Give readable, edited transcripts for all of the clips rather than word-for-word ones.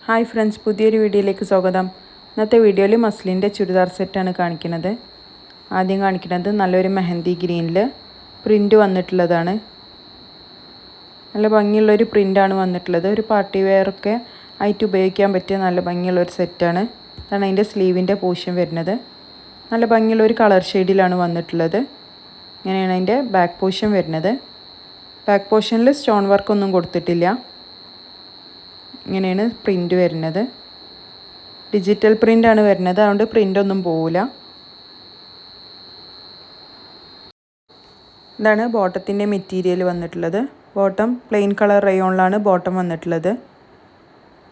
Hi friends, പുതിയൊരു വീഡിയോയിലേക്ക് സ്വാഗതം. ഇന്നത്തെ വീഡിയോയിൽ മസ്ലിൻ്റെ ചുരിദാർ സെറ്റാണ് കാണിക്കുന്നത്. ആദ്യം കാണിക്കുന്നത് നല്ലൊരു മെഹന്തി ഗ്രീനിൽ പ്രിൻ്റ് വന്നിട്ടുള്ളതാണ്. നല്ല ഭംഗിയുള്ളൊരു പ്രിൻ്റാണ് വന്നിട്ടുള്ളത്. ഒരു പാർട്ടി വെയറൊക്കെ ആയിട്ട് ഉപയോഗിക്കാൻ പറ്റിയ നല്ല ഭംഗിയുള്ളൊരു സെറ്റാണ്. അതാണ് അതിൻ്റെ സ്ലീവിൻ്റെ പോർഷൻ വരുന്നത്. നല്ല ഭംഗിയുള്ളൊരു കളർ ഷെയ്ഡിലാണ് വന്നിട്ടുള്ളത്. ഇങ്ങനെയാണ് അതിൻ്റെ ബാക്ക് പോർഷൻ വരുന്നത്. ബാക്ക് പോർഷനിൽ സ്റ്റോൺ വർക്കൊന്നും കൊടുത്തിട്ടില്ല. ഇങ്ങനെയാണ് പ്രിൻ്റ് വരുന്നത്. ഡിജിറ്റൽ പ്രിൻ്റാണ് വരുന്നത്, അതുകൊണ്ട് പ്രിൻ്റൊന്നും പോവില്ല. ഇതാണ് ബോട്ടത്തിൻ്റെ മെറ്റീരിയൽ വന്നിട്ടുള്ളത്. ബോട്ടം പ്ലെയിൻ കളർ റയോണിലാണ് ബോട്ടം വന്നിട്ടുള്ളത്.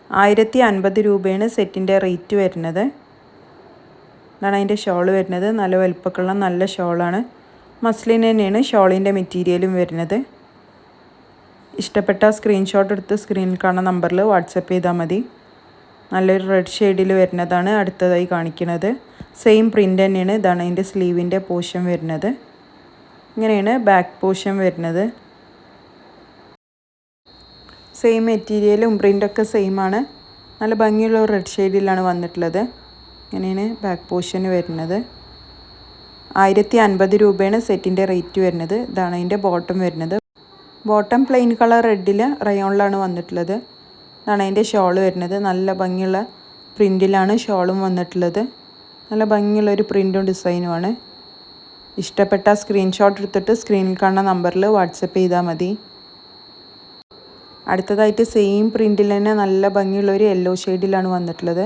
1050 രൂപയാണ് സെറ്റിൻ്റെ റേറ്റ് വരുന്നത്. ഇതാണ് അതിൻ്റെ ഷോൾ വരുന്നത്. നല്ല വലുപ്പമുള്ള നല്ല ഷോളാണ്. മസ്ലിൻ തന്നെയാണ് ഷോളിൻ്റെ മെറ്റീരിയലും വരുന്നത്. ഇഷ്ടപ്പെട്ട സ്ക്രീൻഷോട്ട് എടുത്ത് സ്ക്രീനിൽ കാണുന്ന നമ്പറിൽ വാട്സപ്പ് ചെയ്താൽ മതി. നല്ലൊരു റെഡ് ഷെയ്ഡിൽ വരുന്നതാണ് അടുത്തതായി കാണിക്കുന്നത്. സെയിം പ്രിൻ്റ് തന്നെയാണ്. ഇതാണ് അതിൻ്റെ സ്ലീവിൻ്റെ പോർഷൻ വരുന്നത്. ഇങ്ങനെയാണ് ബാക്ക് പോർഷൻ വരുന്നത്. സെയിം മെറ്റീരിയലും പ്രിൻ്റൊക്കെ സെയിമാണ്. നല്ല ഭംഗിയുള്ള റെഡ് ഷെയ്ഡിലാണ് വന്നിട്ടുള്ളത്. ഇങ്ങനെയാണ് ബാക്ക് പോർഷൻ വരുന്നത്. 1050 രൂപയാണ് സെറ്റിൻ്റെ റേറ്റ് വരുന്നത്. ഇതാണ് അതിൻ്റെ ബോട്ടം വരുന്നത്. ബോട്ടം പ്ലെയിൻ കളർ റെഡിൽ റയോണിലാണ് വന്നിട്ടുള്ളത്. ഇതാണ് അതിൻ്റെ ഷോൾ വരുന്നത്. നല്ല ഭംഗിയുള്ള പ്രിൻറ്റിലാണ് ഷോളും വന്നിട്ടുള്ളത്. നല്ല ഭംഗിയുള്ളൊരു പ്രിൻറ്റും ഡിസൈനുമാണ്. ഇഷ്ടപ്പെട്ട സ്ക്രീൻഷോട്ട് എടുത്തിട്ട് സ്ക്രീനിൽ കാണുന്ന നമ്പറിൽ വാട്സപ്പ് ചെയ്താൽ മതി. അടുത്തതായിട്ട് സെയിം പ്രിൻറ്റിൽ തന്നെ നല്ല ഭംഗിയുള്ളൊരു യെല്ലോ ഷെയ്ഡിലാണ് വന്നിട്ടുള്ളത്.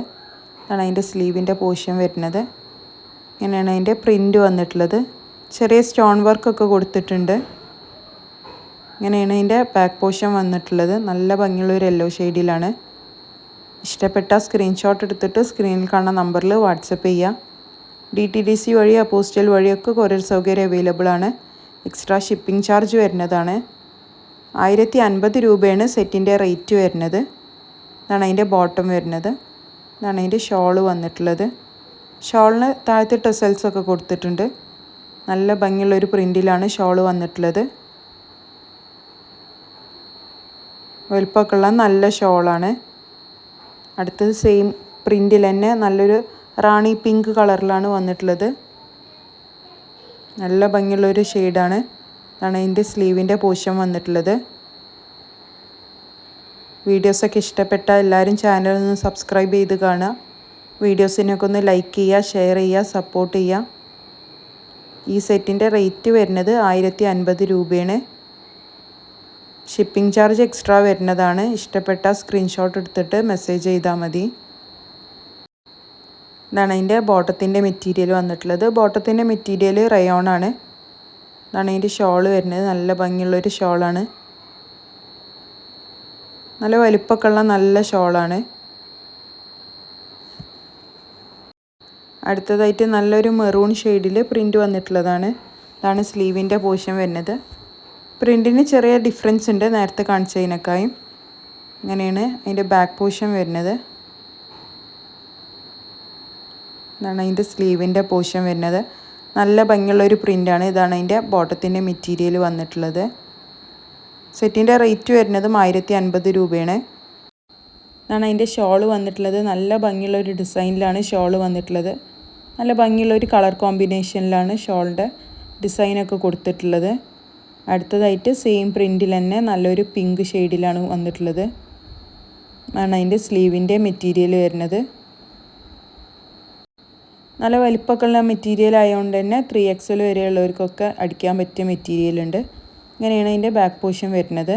ഇതാണ് അതിൻ്റെ സ്ലീവിൻ്റെ പോർഷൻ വരുന്നത്. ഇങ്ങനെയാണ് അതിൻ്റെ പ്രിൻറ്റ് വന്നിട്ടുള്ളത്. ചെറിയ സ്റ്റോൺ വർക്കൊക്കെ കൊടുത്തിട്ടുണ്ട്. ഇങ്ങനെയാണ് അതിൻ്റെ ബാക്ക് പോർഷൻ വന്നിട്ടുള്ളത്. നല്ല ഭംഗിയുള്ളൊരു യെല്ലോ ഷെയ്ഡിലാണ്. ഇഷ്ടപ്പെട്ട സ്ക്രീൻഷോട്ട് എടുത്തിട്ട് സ്ക്രീനിൽ കാണുന്ന നമ്പറിൽ വാട്സപ്പ് ചെയ്യുക. DTDC വഴി പോസ്റ്റൽ വഴിയൊക്കെ കൊറിയർ സൗകര്യം അവൈലബിൾ ആണ്. എക്സ്ട്രാ ഷിപ്പിംഗ് ചാർജ് വരുന്നതാണ്. 1050 രൂപയാണ് സെറ്റിൻ്റെ റേറ്റ് വരുന്നത്. ഇതാണ് അതിൻ്റെ ബോട്ടം വരുന്നത്. ഇതാണ് അതിൻ്റെ ഷോള് വന്നിട്ടുള്ളത്. ഷോളിന് താഴത്തെ ടെസൽസൊക്കെ കൊടുത്തിട്ടുണ്ട്. നല്ല ഭംഗിയുള്ളൊരു പ്രിൻറ്റിലാണ് ഷോള് വന്നിട്ടുള്ളത്. വലുപ്പമൊക്കെയുള്ള നല്ല ഷോളാണ്. അടുത്തത് സെയിം പ്രിൻറ്റിൽ തന്നെ നല്ലൊരു റാണി പിങ്ക് കളറിലാണ് വന്നിട്ടുള്ളത്. നല്ല ഭംഗിയുള്ളൊരു ഷെയ്ഡാണ്. ഇതാണ് അതിൻ്റെ സ്ലീവിൻ്റെ പോർഷൻ വന്നിട്ടുള്ളത്. വീഡിയോസൊക്കെ ഇഷ്ടപ്പെട്ട എല്ലാവരും ചാനലൊന്ന് സബ്സ്ക്രൈബ് ചെയ്ത് കാണുക. വീഡിയോസിനൊക്കെ ഒന്ന് ലൈക്ക് ചെയ്യുക, ഷെയർ ചെയ്യുക, സപ്പോർട്ട് ചെയ്യുക. ഈ സെറ്റിൻ്റെ റേറ്റ് വരുന്നത് 1050 രൂപയാണ്. ഷിപ്പിംഗ് ചാർജ് എക്സ്ട്രാ വരുന്നതാണ്. ഇഷ്ടപ്പെട്ട സ്ക്രീൻഷോട്ട് എടുത്തിട്ട് മെസ്സേജ് ചെയ്താൽ മതി. ഇതാണ് അതിൻ്റെ ബോട്ടത്തിൻ്റെ മെറ്റീരിയൽ വന്നിട്ടുള്ളത്. ബോട്ടത്തിൻ്റെ മെറ്റീരിയൽ റയോണാണ്. ഇതാണ് അതിൻ്റെ ഷോള് വരുന്നത്. നല്ല ഭംഗിയുള്ളൊരു ഷോളാണ്. നല്ല വലിപ്പമൊക്കെയുള്ള നല്ല ഷോളാണ്. അടുത്തതായിട്ട് നല്ലൊരു മെറൂൺ ഷെയ്ഡിൽ പ്രിൻ്റ് വന്നിട്ടുള്ളതാണ്. ഇതാണ് സ്ലീവിൻ്റെ പോർഷൻ വരുന്നത്. പ്രിൻറ്റിന് ചെറിയ ഡിഫറൻസ് ഉണ്ട് നേരത്തെ കാണിച്ചതിനേക്കാളും. ഇങ്ങനെയാണ് അതിൻ്റെ ബാക്ക് പോർഷൻ വരുന്നത്. ഇതാണ് അതിൻ്റെ സ്ലീവിൻ്റെ പോർഷൻ വരുന്നത്. നല്ല ഭംഗിയുള്ളൊരു പ്രിൻ്റാണ്. ഇതാണ് അതിൻ്റെ ബോട്ടത്തിൻ്റെ മെറ്റീരിയൽ വന്നിട്ടുള്ളത്. സെറ്റിൻ്റെ റേറ്റ് വരുന്നതും 1050 രൂപയാണ്. ഇതാണ് അതിൻ്റെ ഷോള് വന്നിട്ടുള്ളത്. നല്ല ഭംഗിയുള്ളൊരു ഡിസൈനിലാണ് ഷോള് വന്നിട്ടുള്ളത്. നല്ല ഭംഗിയുള്ളൊരു കളർ കോമ്പിനേഷനിലാണ് ഷോളിൻ്റെ ഡിസൈനൊക്കെ കൊടുത്തിട്ടുള്ളത്. അടുത്തതായിട്ട് സെയിം പ്രിൻറ്റിൽ തന്നെ നല്ലൊരു പിങ്ക് ഷെയ്ഡിലാണ് വന്നിട്ടുള്ളത്. ആണ് അതിൻ്റെ സ്ലീവിൻ്റെ മെറ്റീരിയൽ വരുന്നത്. നല്ല വലിപ്പമൊക്കെയുള്ള മെറ്റീരിയൽ ആയതുകൊണ്ട് തന്നെ 3XL വരെയുള്ളവർക്കൊക്കെ അടിക്കാൻ പറ്റിയ മെറ്റീരിയലുണ്ട്. ഇങ്ങനെയാണ് അതിൻ്റെ ബാക്ക് പോർഷൻ വരുന്നത്.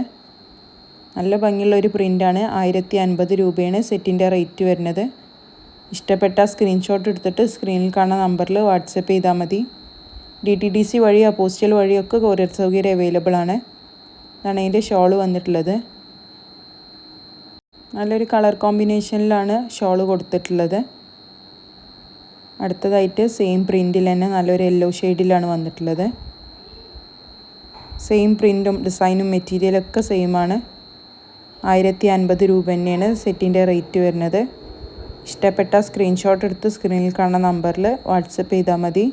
നല്ല ഭംഗിയുള്ളൊരു പ്രിൻ്റാണ്. 1050 രൂപയാണ് സെറ്റിൻ്റെ റേറ്റ് വരുന്നത്. ഇഷ്ടപ്പെട്ട സ്ക്രീൻഷോട്ട് എടുത്തിട്ട് സ്ക്രീനിൽ കാണുന്ന നമ്പറിൽ വാട്സപ്പ് ചെയ്താൽ മതി. DTDC വഴി പോസ്റ്റൽ വഴിയൊക്കെ കൊറിയർ സൗകര്യം അവൈലബിൾ ആണ്. ഇതാണ് അതിൻ്റെ ഷോള് വന്നിട്ടുള്ളത്. നല്ലൊരു കളർ കോമ്പിനേഷനിലാണ് ഷോള് കൊടുത്തിട്ടുള്ളത്. അടുത്തതായിട്ട് സെയിം പ്രിൻറ്റിൽ തന്നെ നല്ലൊരു യെല്ലോ ഷെയ്ഡിലാണ് വന്നിട്ടുള്ളത്. സെയിം പ്രിൻറ്റും ഡിസൈനും മെറ്റീരിയലൊക്കെ സെയിമാണ്. 1050 രൂപ തന്നെയാണ് സെറ്റിൻ്റെ റേറ്റ് വരുന്നത്. ഇഷ്ടപ്പെട്ട സ്ക്രീൻഷോട്ട് എടുത്ത് സ്ക്രീനിൽ കാണുന്ന നമ്പറിൽ വാട്സപ്പ് ചെയ്താൽ മതി.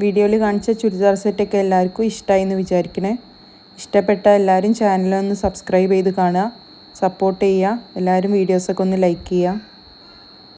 വീഡിയോയിൽ കാണിച്ച ചുരിദാർ സെറ്റൊക്കെ എല്ലാവർക്കും ഇഷ്ടമായി എന്ന് വിചാരിക്കണേ. ഇഷ്ടപ്പെട്ട എല്ലാവരും ചാനലൊന്ന് സബ്സ്ക്രൈബ് ചെയ്ത് കാണുക. സപ്പോർട്ട് ചെയ്യുക. എല്ലാവരും വീഡിയോസൊക്കെ ഒന്ന് ലൈക്ക് ചെയ്യുക.